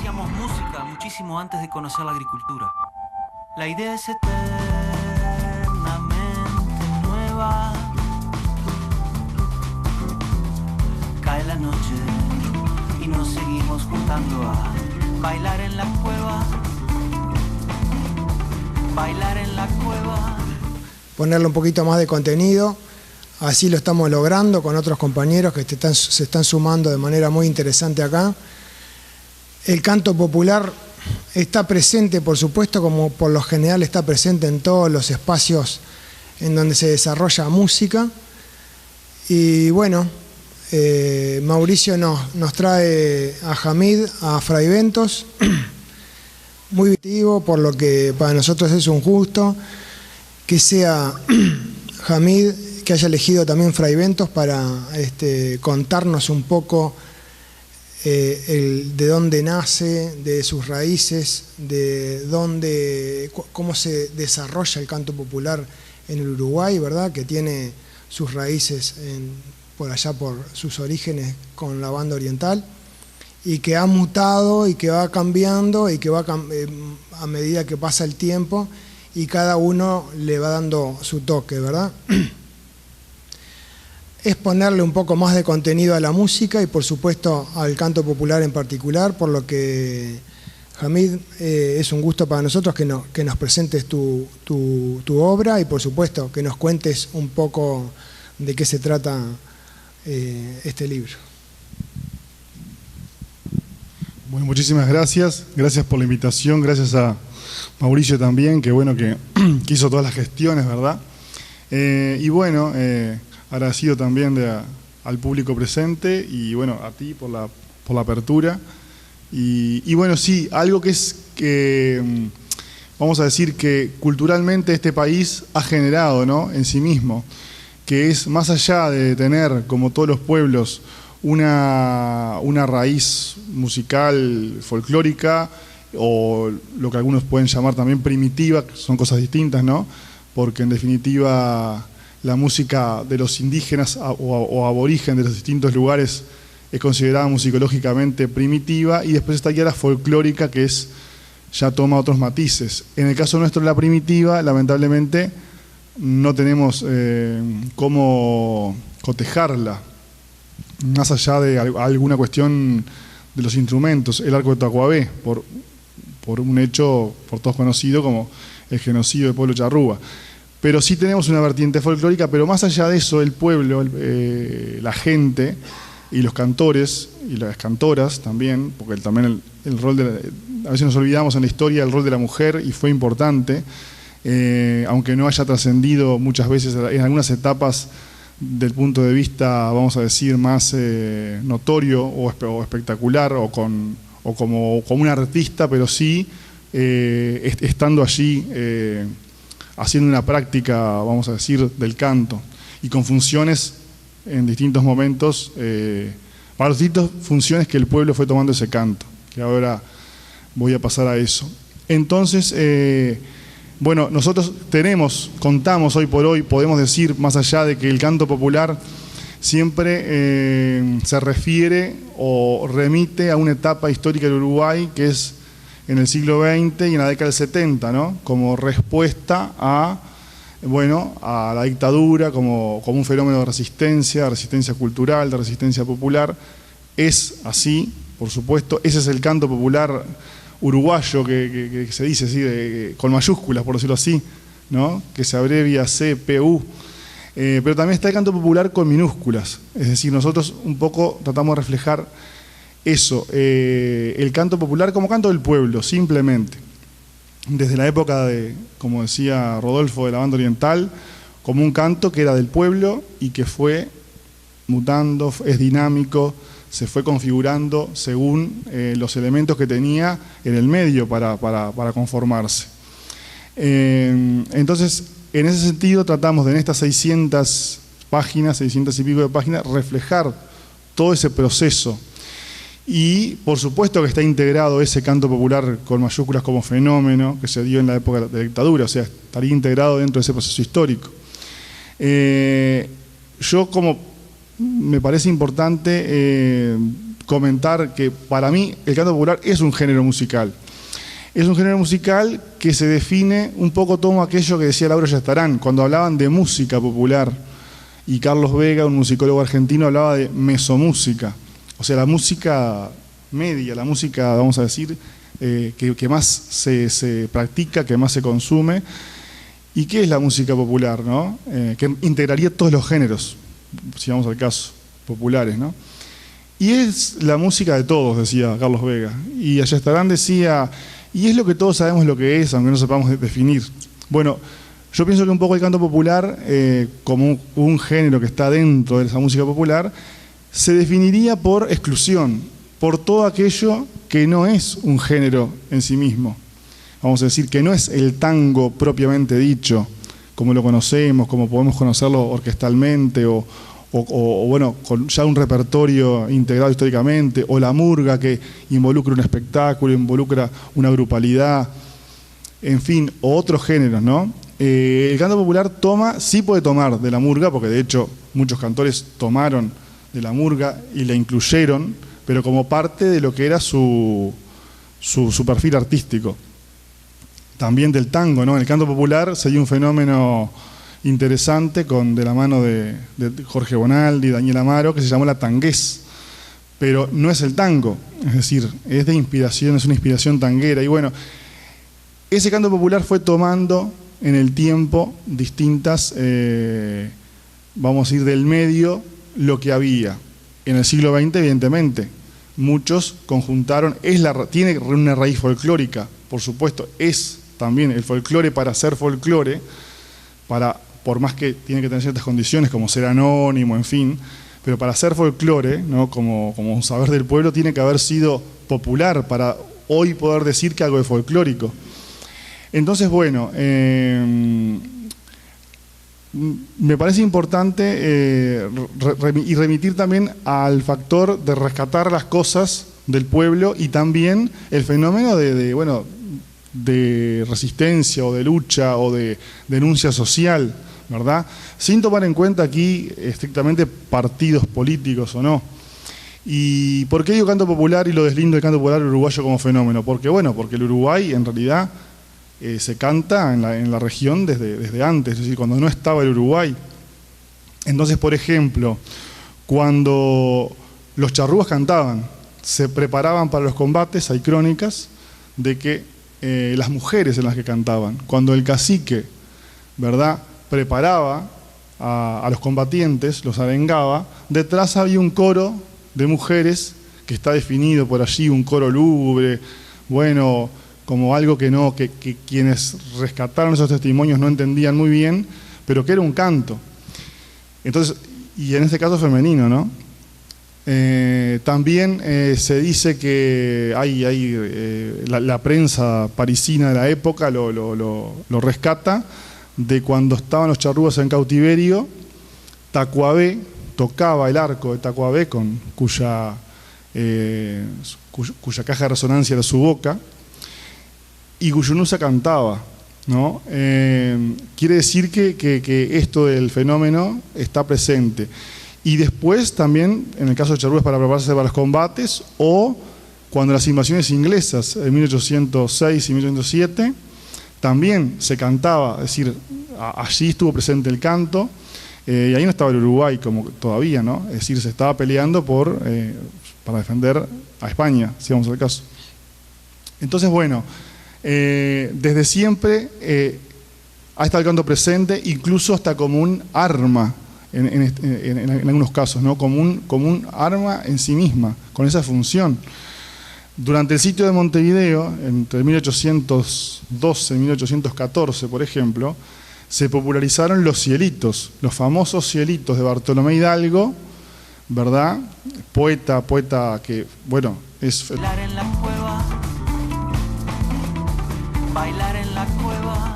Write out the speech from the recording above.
hacíamos música muchísimo antes de conocer la agricultura. La idea es eternamente nueva. Cae la noche y nos seguimos juntando a bailar en la cueva. Bailar en la cueva. Ponerle un poquito más de contenido. Así lo estamos logrando con otros compañeros que se están sumando de manera muy interesante acá. El canto popular está presente, por supuesto, como por lo general está presente en todos los espacios en donde se desarrolla música. Y bueno, Mauricio nos trae a Hamid, a Fraiventos, muy activo, por lo que para nosotros es un gusto que sea Hamid que haya elegido también Fraiventos para contarnos un poco de dónde nace, de sus raíces, de cómo se desarrolla el canto popular en el Uruguay, ¿verdad? Que tiene sus raíces por allá, por sus orígenes con la banda oriental, y que ha mutado y que va cambiando y que va a medida que pasa el tiempo y cada uno le va dando su toque, ¿verdad? Es ponerle un poco más de contenido a la música y por supuesto al canto popular en particular, por lo que Hamid, es un gusto para nosotros que nos presentes tu obra y por supuesto que nos cuentes un poco de qué se trata este libro. Bueno, muchísimas gracias por la invitación, gracias a Mauricio también, que bueno que hizo todas las gestiones, ¿verdad? Y bueno, agradecido también al público presente y bueno, a ti por la apertura. Y bueno, sí, algo que vamos a decir que culturalmente este país ha generado, ¿no?, en sí mismo, que es más allá de tener, como todos los pueblos, una raíz musical folclórica o lo que algunos pueden llamar también primitiva, que son cosas distintas, ¿no? Porque en definitiva la música de los indígenas o aborigen de los distintos lugares es considerada musicológicamente primitiva, y después está aquí la folclórica, que ya toma otros matices. En el caso nuestro, la primitiva, lamentablemente, no tenemos cómo cotejarla, más allá de alguna cuestión de los instrumentos. El arco de Tacuabé, por un hecho por todos conocido como el genocidio del pueblo charrúa. Pero sí tenemos una vertiente folclórica, pero más allá de eso, el pueblo, la gente y los cantores y las cantoras también, porque también el rol a veces nos olvidamos en la historia el rol de la mujer, y fue importante, aunque no haya trascendido muchas veces en algunas etapas del punto de vista, vamos a decir, más notorio o espectacular o como un artista, pero sí estando allí haciendo una práctica, vamos a decir, del canto, y con funciones en distintos momentos, para las distintas funciones que el pueblo fue tomando ese canto, que ahora voy a pasar a eso. Entonces, bueno, nosotros contamos hoy por hoy, podemos decir, más allá de que el canto popular siempre se refiere o remite a una etapa histórica del Uruguay que es en el siglo XX y en la década del 70, ¿no? Como respuesta a la dictadura, como un fenómeno de resistencia cultural, de resistencia popular. Es así, por supuesto, ese es el canto popular uruguayo que se dice así, con mayúsculas, por decirlo así, ¿no?, que se abrevia CPU. Pero también está el canto popular con minúsculas, es decir, nosotros un poco tratamos de reflejar eso, el canto popular como canto del pueblo, simplemente. Desde la época de, como decía Rodolfo, de la banda oriental, como un canto que era del pueblo y que fue mutando, es dinámico, se fue configurando según los elementos que tenía en el medio para conformarse. Entonces, en ese sentido tratamos de en estas 600 páginas, 600 y pico de páginas, reflejar todo ese proceso. Y por supuesto que está integrado ese canto popular con mayúsculas como fenómeno que se dio en la época de la dictadura, o sea, estaría integrado dentro de ese proceso histórico. Yo, como me parece importante comentar que para mí el canto popular es un género musical. Es un género musical que se define un poco todo aquello que decía Laura Yastarán cuando hablaban de música popular. Y Carlos Vega, un musicólogo argentino, hablaba de mesomúsica. O sea, la música media, la música, vamos a decir, que más se practica, que más se consume. ¿Y qué es la música popular, no? Que integraría todos los géneros, si vamos al caso, populares, ¿no? Y es la música de todos, decía Carlos Vega. Y Ayestarán decía, y es lo que todos sabemos lo que es, aunque no sepamos definir. Bueno, yo pienso que un poco el canto popular, como un género que está dentro de esa música popular, se definiría por exclusión, por todo aquello que no es un género en sí mismo. Vamos a decir que no es el tango propiamente dicho, como lo conocemos, como podemos conocerlo orquestalmente o bueno, con ya un repertorio integrado históricamente, o la murga que involucra un espectáculo, involucra una grupalidad, en fin, o otros géneros, ¿no? El canto popular sí puede tomar de la murga, porque de hecho muchos cantores tomaron de la murga y la incluyeron, pero como parte de lo que era su perfil artístico. También del tango, ¿no? El canto popular sería un fenómeno interesante de la mano de Jorge Bonaldi, Daniel Amaro, que se llamó la tangués. Pero no es el tango, es decir, es de inspiración, es una inspiración tanguera. Y bueno, ese canto popular fue tomando en el tiempo distintas, vamos a ir del medio, lo que había. En el siglo XX, evidentemente, muchos conjuntaron, tiene una raíz folclórica, por supuesto, es también el folclore para ser folclore, por más que tiene que tener ciertas condiciones, como ser anónimo, en fin, pero para ser folclore, ¿no? como un saber del pueblo, tiene que haber sido popular para hoy poder decir que algo es folclórico. Entonces, bueno, me parece importante y remitir también al factor de rescatar las cosas del pueblo y también el fenómeno de resistencia o de lucha o de denuncia social, ¿verdad? Sin tomar en cuenta aquí estrictamente partidos políticos o no. ¿Y por qué digo canto popular y lo deslindo del canto popular uruguayo como fenómeno? Porque el Uruguay en realidad se canta en la región desde antes, es decir, cuando no estaba el Uruguay. Entonces, por ejemplo, cuando los charrúas cantaban, se preparaban para los combates, hay crónicas de que las mujeres en las que cantaban, cuando el cacique, ¿verdad?, preparaba a los combatientes, los arengaba, detrás había un coro de mujeres que está definido por allí, un coro lúgubre, bueno, como algo que quienes rescataron esos testimonios no entendían muy bien, pero que era un canto. Entonces, y en este caso femenino, ¿no? También se dice que la prensa parisina de la época lo rescata, de cuando estaban los charrúas en cautiverio, Tacuabé tocaba el arco de Tacuabé, cuya caja de resonancia era su boca, y Guyunusa cantaba, ¿no? Quiere decir que esto del fenómeno está presente. Y después también, en el caso de charrúas para prepararse para los combates, o cuando las invasiones inglesas en 1806 y 1807, también se cantaba, es decir, allí estuvo presente el canto, y ahí no estaba el Uruguay como todavía, ¿no? Es decir, se estaba peleando para defender a España, si vamos al caso. Entonces, bueno, desde siempre ha estado el canto presente, incluso hasta como un arma, en algunos casos, ¿no? Como un arma en sí misma, con esa función. Durante el sitio de Montevideo, entre 1812 y 1814, por ejemplo, se popularizaron los cielitos, los famosos cielitos de Bartolomé Hidalgo, ¿verdad? Poeta que, bueno, Bailar en la cueva, bailar en la cueva.